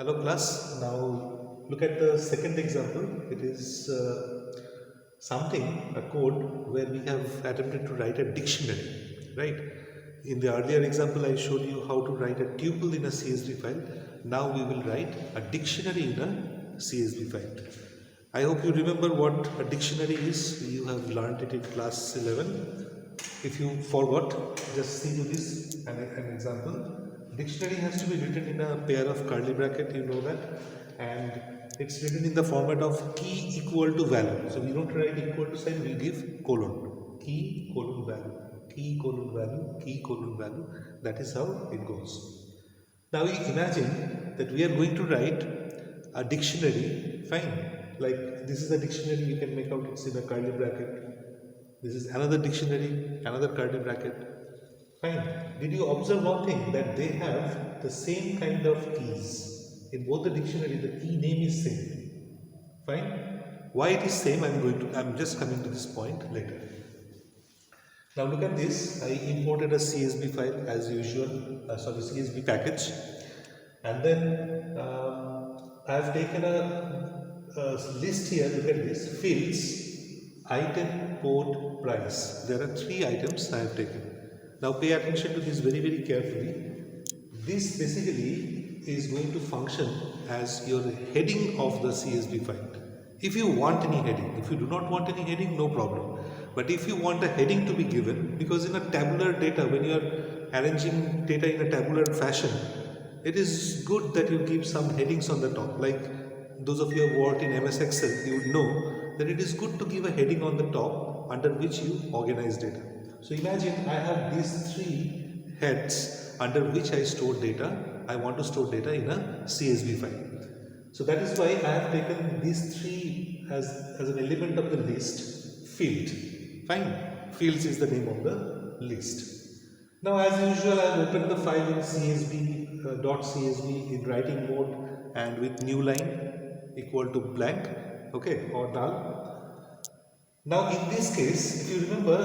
Hello class, now look at the second example. It is a code where we have attempted to write a dictionary, right? In the earlier example I showed you how to write a tuple in a CSV file. Now we will write a dictionary in a CSV file. I hope you remember what a dictionary is. You have learned it in class 11. If you forgot, just see to this an example. Dictionary has to be written in a pair of curly bracket, you know that, and it's written in the format of key equal to value. So we don't write equal to sign, we give colon. Key colon value, key colon value, key colon value. That is how it goes. Now we imagine that we are going to write a dictionary, fine. Like this is a dictionary, you can make out it's in a curly bracket. This is another dictionary, another curly bracket. Fine. Did you observe one thing, that they have the same kind of keys? In both the dictionary, the key name is same. Fine. Why it is same? I'm just coming to this point later. Now look at this. I imported a CSV file as usual. CSV package, and then I have taken a list here. Look at this: fields, item, code, price. There are 3 items I have taken. Now pay attention to this very carefully. This basically is going to function as your heading of the CSV file. If you want any heading, if you do not want any heading, no problem. But if you want a heading to be given, because in a tabular data, when you are arranging data in a tabular fashion, it is good that you give some headings on the top. Like those of you who have worked in MS Excel, you would know that it is good to give a heading on the top under which you organize data. So imagine I have these 3 heads under which I store data. I want to store data in a CSV file. So that is why I have taken these 3 as an element of the list. Field. Fine. Fields is the name of the list. Now as usual I have opened the file in CSV, .csv in writing mode and with new line equal to blank, okay, or null. Now in this case, if you remember,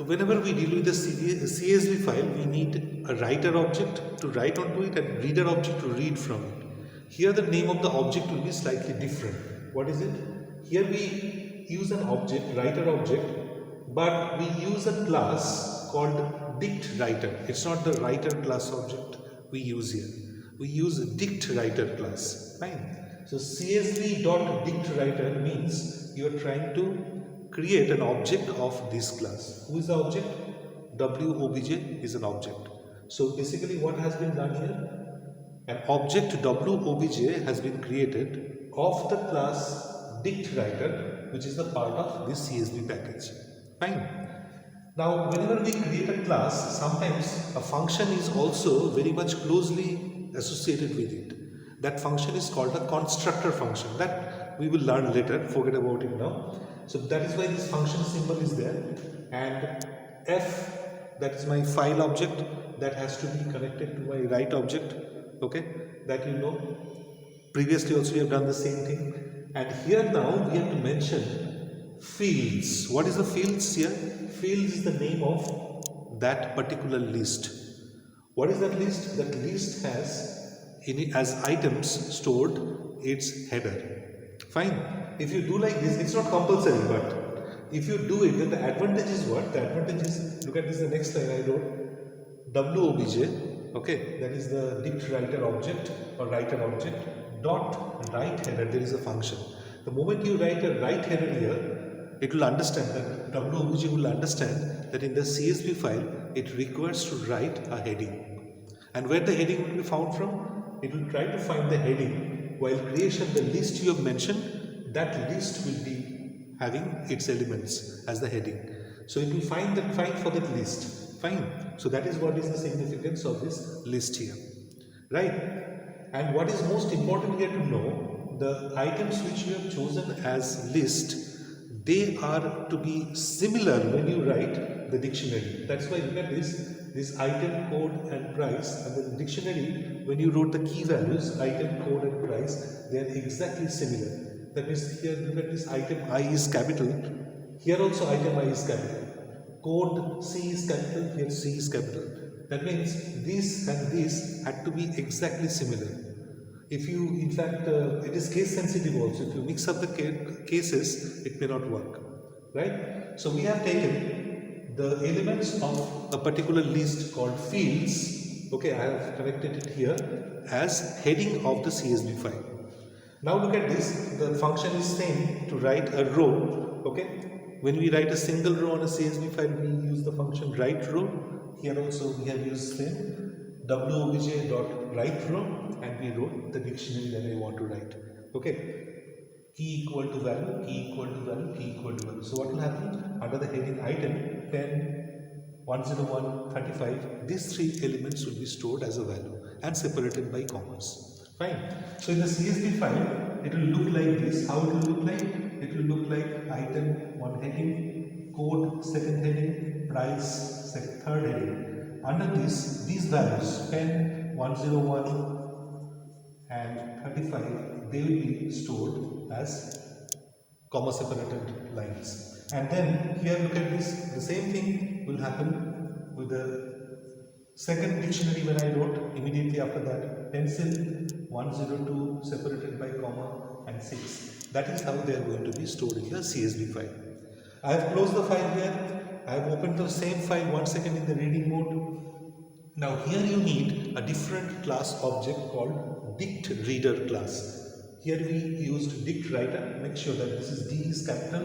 whenever we deal with the CSV file, we need a writer object to write onto it and reader object to read from it. Here the name of the object will be slightly different. What is it? Here we use an object, writer object, but we use a class called dict writer. It's not the writer class object we use here. We use a dict writer class. Fine. So CSV.dictWriter means you are trying to create an object of this class. Who is the object? WOBJ is an object. So basically what has been done here? An object WOBJ has been created of the class dictWriter, which is the part of this CSV package. Fine. Now whenever we create a class, sometimes a function is also very much closely associated with it. That function is called a constructor function. That we will learn later, forget about it now. So that is why this function symbol is there, and F, that is my file object, that has to be connected to my write object, okay, that you know. Previously also we have done the same thing, and here now we have to mention fields. What is the fields here? Fields is the name of that particular list. What is that list? That list has as items stored its header. Fine. If you do like this, it's not compulsory, but if you do it, then the advantage is what? The advantage is, look at this, the next line I wrote, WOBJ, okay, that is the dict writer object or writer object, dot write header, there is a function. The moment you write a write header here, it will understand that, WOBJ will understand that in the CSV file, it requires to write a heading. And where the heading will be found from? It will try to find the heading while creation, the list you have mentioned, that list will be having its elements as the heading. So it will find for that list. Fine. So that is what is the significance of this list here. Right? And what is most important here to know, the items which you have chosen as list, they are to be similar when you write the dictionary. That's why look at this item, code and price, and the dictionary, when you wrote the key values, item, code and price, they are exactly similar. That means here look at this, item I is capital, here also item I is capital, code C is capital, here C is capital. That means this and this had to be exactly similar. If you, in fact, it is case sensitive also. If you mix up the cases, it may not work, right? So we have taken the elements of a particular list called fields. Okay, I have connected it here as heading of the CSV file. Now look at this. The function is same to write a row. Okay, when we write a single row on a CSV file, we use the function write row. Here also we have used same wobj.write row, and we wrote the dictionary that I want to write. Okay, key equal to value, key equal to value, key equal to value. So what will happen under the heading item 10, 101, 35, these three elements will be stored as a value and separated by commas. Fine. So in the CSV file, it will look like this. How it will look like? It will look like item 1 heading, code 2nd heading, price third heading. Under this, these values 10, 101 and 35, they will be stored as comma separated lines. And then here look at this, the same thing will happen with the second dictionary when I wrote immediately after that. Pencil 102 separated by comma and 6. That is how they are going to be stored in the CSV file. I have closed the file here. I have opened the same file 1 second in the reading mode. Now here you need a different class object called dict reader class. Here we used dict writer. Make sure that this is D is capital,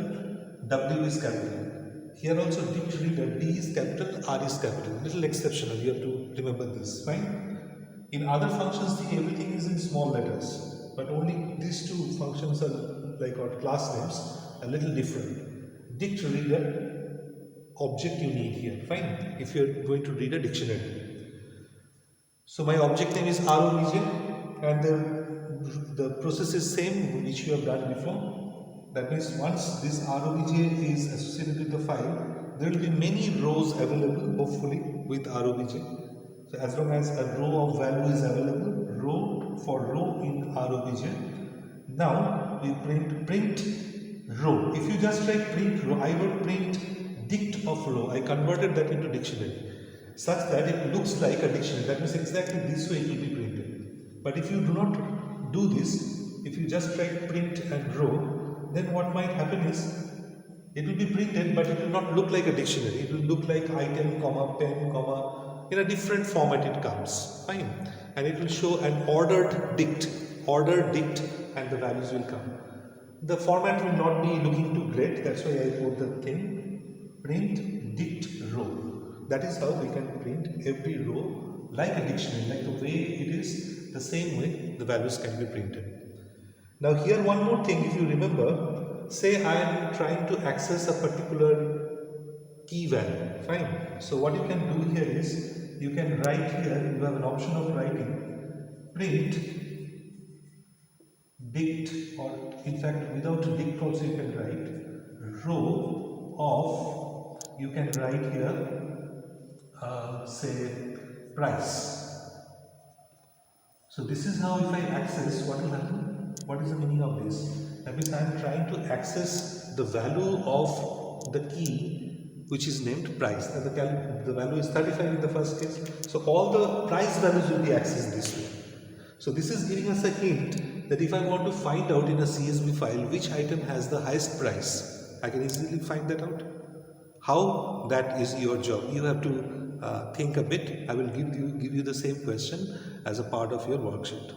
W is capital. Here also dict reader, D is capital, R is capital. Little exceptional, you have to remember this, fine? In other functions, everything is in small letters, but only these two functions are like our class names, a little different. Dict reader object you need here, fine, if you are going to read a dictionary. So my object name is ROBJ, and the process is same which you have done before. That means once this ROBJ is associated with the file, there will be many rows available, hopefully, with ROBJ. So as long as a row of value is available, row for row in ROBJ. Now we print row. If you just write print row, I would print dict of row. I converted that into dictionary, such that it looks like a dictionary. That means exactly this way it will be printed. But if you do not do this, if you just write print and row, then what might happen is it will be printed, but it will not look like a dictionary. It will look like item, comma, pen, comma, in a different format it comes. Fine. And it will show an ordered dict, and the values will come. The format will not be looking too great. That's why I put the thing print dict row. That is how we can print every row like a dictionary, like the way it is, the same way the values can be printed. Now here one more thing, if you remember, say I am trying to access a particular key value, fine. So what you can do here is, you can write here, you have an option of writing print dict, or in fact without dict also you can write row of, you can write here say price. So this is how if I access, what will happen? What is the meaning of this? That means I am trying to access the value of the key which is named price. And the value is 35 in the first case. So all the price values will be accessed this way. So this is giving us a hint that if I want to find out in a CSV file which item has the highest price, I can easily find that out. How? That is your job. You have to think a bit. I will give you the same question as a part of your worksheet.